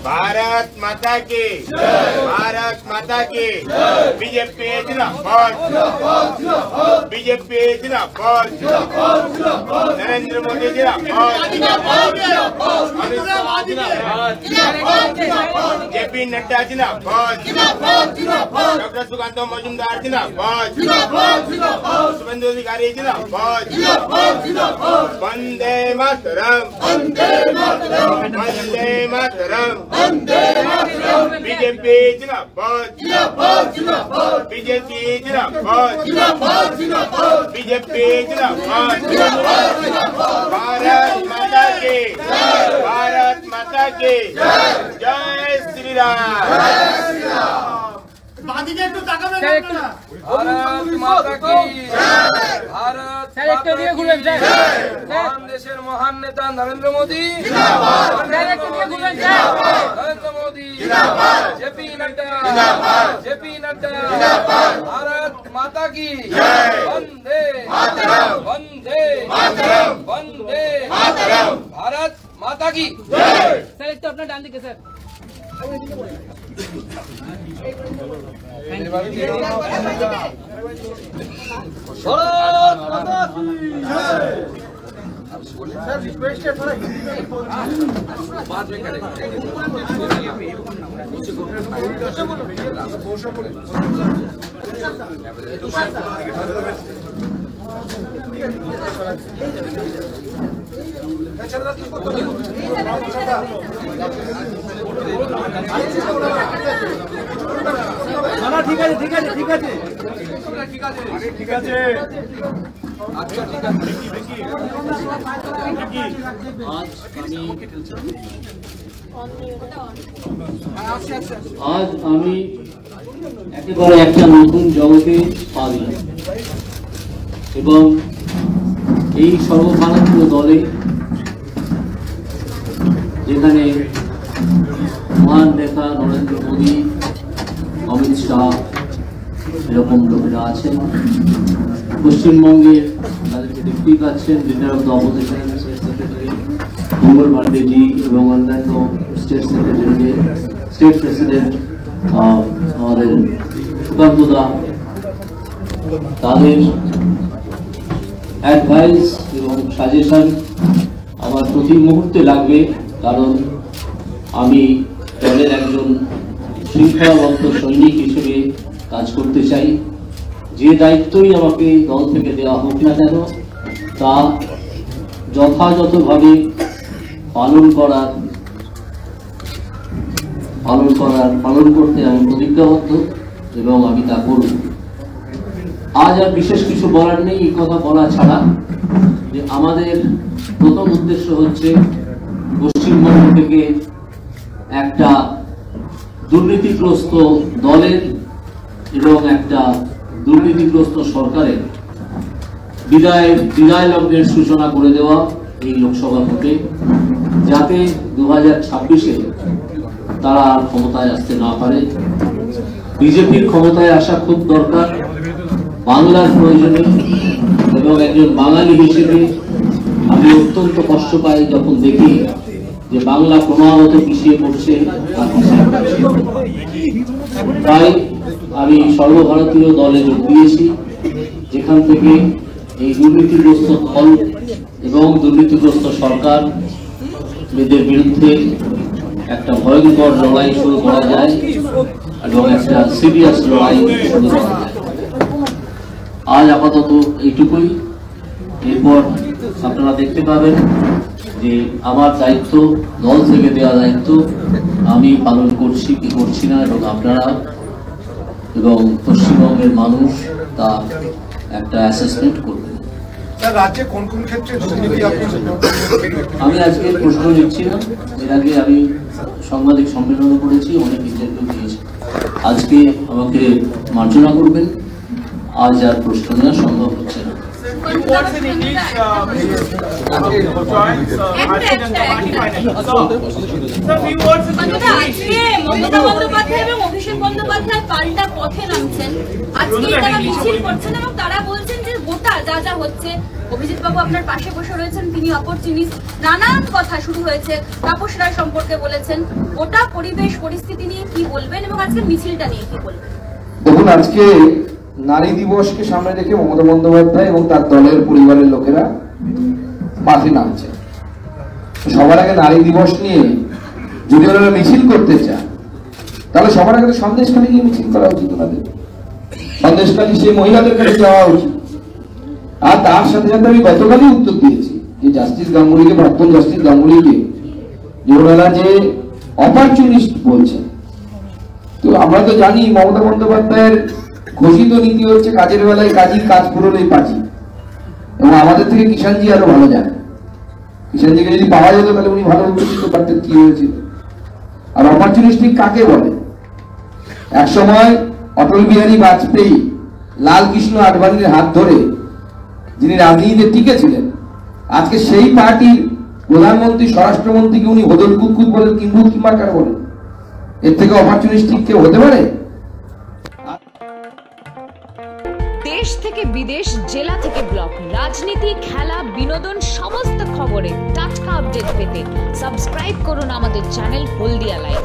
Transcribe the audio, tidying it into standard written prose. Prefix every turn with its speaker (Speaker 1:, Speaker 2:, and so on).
Speaker 1: भारत माता की भारत माता की बीजेपी जिंदाबाद बीजेपी जिंदाबाद नरेंद्र मोदी जिंदाबाद जेपी नड्डा जिंदाबाद डॉक्टर सुकांत मजुमदार जिंदाबाद शुभेंदु अधिकारी जिंदाबाद वंदे मातरम वंदे मातरम बीजेपी जिंदाबाद बीजेपी जिंदाबाद बीजेपी जिंदाबाद भारत माता की जय श्री राम।
Speaker 2: भारत माता की भारत महान देशेर महान नेता नरेंद्र मोदी नरेंद्र मोदी जेपी नड्डा भारत माता की वंदे वंदे वंदे भारत माता की
Speaker 3: सर एक तो अपना डाल दीजिए सर।
Speaker 2: सर रिक्वेस्ट है थोड़ा बाद में करेंगे।
Speaker 3: ঠিক আছে ঠিক আছে ঠিক আছে
Speaker 2: ঠিক আছে আচ্ছা ঠিক আছে
Speaker 4: আজ আমি একেবারে একটা নতুন জগতে পা দিলাম এবং এই সর্বভারতীয় দলে যেখানে মহান নেতা নরেন্দ্র মোদী অমিত শাহ এরকম লোকেরা আছেন, পশ্চিমবঙ্গের তাদেরকে দেখতেই পাচ্ছেন leader of the opposition state secretary Mangal Pandeji এবং অন্যান্য স্টেট সেক্রেটারি স্টেট প্রেসিডেন্ট আমাদের সুকান্ত দা, তাদের অ্যাডভাইস এবং সাজেশন আমার প্রতি মুহূর্তে লাগবে, কারণ আমি দলের একজন শৃঙ্খলাবদ্ধ সৈনিক হিসেবে কাজ করতে চাই। যে দায়িত্বই আমাকে দল থেকে দেওয়া হোক না কেন তা যথাযথভাবে পালন করতে আমি প্রতিজ্ঞাবদ্ধ এবং আমি তা করব। আজ আর বিশেষ কিছু বলার নেই, এই কথা বলা ছাড়া যে আমাদের প্রথম উদ্দেশ্য হচ্ছে পশ্চিমবঙ্গ থেকে একটা দুর্নীতিগ্রস্ত দলের এবং একটা দুর্নীতিগ্রস্ত সরকারের বিদায় লগ্নের সূচনা করে দেওয়া এই লোকসভা ভোটে, যাতে 2026-এ তারা আর ক্ষমতায় আসতে না পারে। বিজেপির ক্ষমতায় আসা খুব দরকার, বাংলার প্রয়োজনে, এবং একজন বাঙালি হিসেবে আমি অত্যন্ত কষ্ট পাই যখন দেখি যে বাংলা ক্রমাগত পিছিয়ে পড়ছে। তাই আমি সর্বভারতীয় দলে যোগ দিয়েছি, যেখান থেকে এই দুর্নীতিগ্রস্ত দল এবং দুর্নীতিগ্রস্ত সরকার এদের বিরুদ্ধে একটা ভয়ঙ্কর লড়াই শুরু করা যায় এবং একটা সিরিয়াস লড়াই শুরু করা যায়। আজ আপাতত এইটুকুই, এরপর আপনারা দেখতে পাবেন যে আমার দায়িত্ব, দল থেকে দেওয়া দায়িত্ব আমি পালন করছি কি করছি না, এবং আপনারা এবং পশ্চিমবঙ্গের মানুষ তা একটা অ্যাসেসমেন্ট করবেন।
Speaker 2: রাজ্যে কোন কোন ক্ষেত্রে
Speaker 4: আমি আজকে প্রশ্ন নিচ্ছি না, এর আগে আমি সাংবাদিক সম্মেলনও করেছি, অনেক ইন্টারভিউ দিয়েছি। আজকে আমাকে মার্জনা করবেন, আজ আর প্রশ্ন নেওয়া সম্ভব হচ্ছে না।
Speaker 1: words in English joins Arjun and the party finance. So few words in
Speaker 5: অন্তত আজকে মমতা বন্দ্যোপাধ্যায় এবং অভিষেক বন্দ্যোপাধ্যায় পাল্টা পথে নামছেন। আজকে তারা মিছিল করছেন এবং তারা বলছেন যে গোটা যা যা হচ্ছে, অভিজিৎ বাবু আপনার পাশে বসে রয়েছেন, তিনি অপরচুনিস্ট, নানান কথা শুরু হয়েছে, তাপস রায় সম্পর্কে বলেছেন। গোটা পরিবেশ পরিস্থিতি নিয়ে কি বলবেন এবং আজকের মিছিলটা নিয়ে কি বলবেন?
Speaker 6: দেখুন, আজকে নারী দিবসকে সামনে রেখে মমতা বন্দ্যোপাধ্যায় এবং তার দলের পরিবারের লোকেরা মাঠে নামছে। সবার আগে নারী দিবস নিয়ে যদি ওনারা মিছিল করতে চান, তাহলে সবার আগে সন্দেশখালী গিয়ে মিছিল করা উচিত। ওনাদের সন্দেশখালী সেই মহিলাদের কাছে যাওয়া উচিত। আর তার সাথে সাথে আমি গতকালই উত্তর দিয়েছি যে জাস্টিস গাঙ্গুলিকে, প্রাক্তন জাস্টিস গাঙ্গুলিকে, যে ওনারা যে অপরচুনিস্ট বলছেন। তো আমরা তো জানি মমতা বন্দ্যোপাধ্যায়ের ঘোষিত নীতি হচ্ছে কাজের বেলায় কাজী, কাজ পুরোলেই পাজি। এবং আমাদের থেকে কিষাণজি আরো ভালো জানে। কিষাণজিকে যদি পাওয়া যেত তাহলে উনি ভালো উত্তর দিতে পারতেন কি হয়েছিল। আর অপরচুনিস্টিক কাকে বলে? এক সময় অটল বিহারী বাজপেয়ী লাল কৃষ্ণ আডবাণীর হাত ধরে যিনি রাজনীতিতে টিকেছিলেন, আজকে সেই পার্টির প্রধানমন্ত্রী, স্বরাষ্ট্রমন্ত্রীকে উনি হোদল কুতকুত বলেন, কিম্বুত কিমাকার বলেন। এর থেকে অপরচুনিস্টিক কেউ হতে পারে?
Speaker 7: দেশ থেকে বিদেশ, জেলা থেকে ব্লক, রাজনীতি, খেলা, বিনোদন সমস্ত খবরে টাটকা আপডেট পেতে সাবস্ক্রাইব করুন আমাদের চ্যানেল হলদিয়া লাইভ।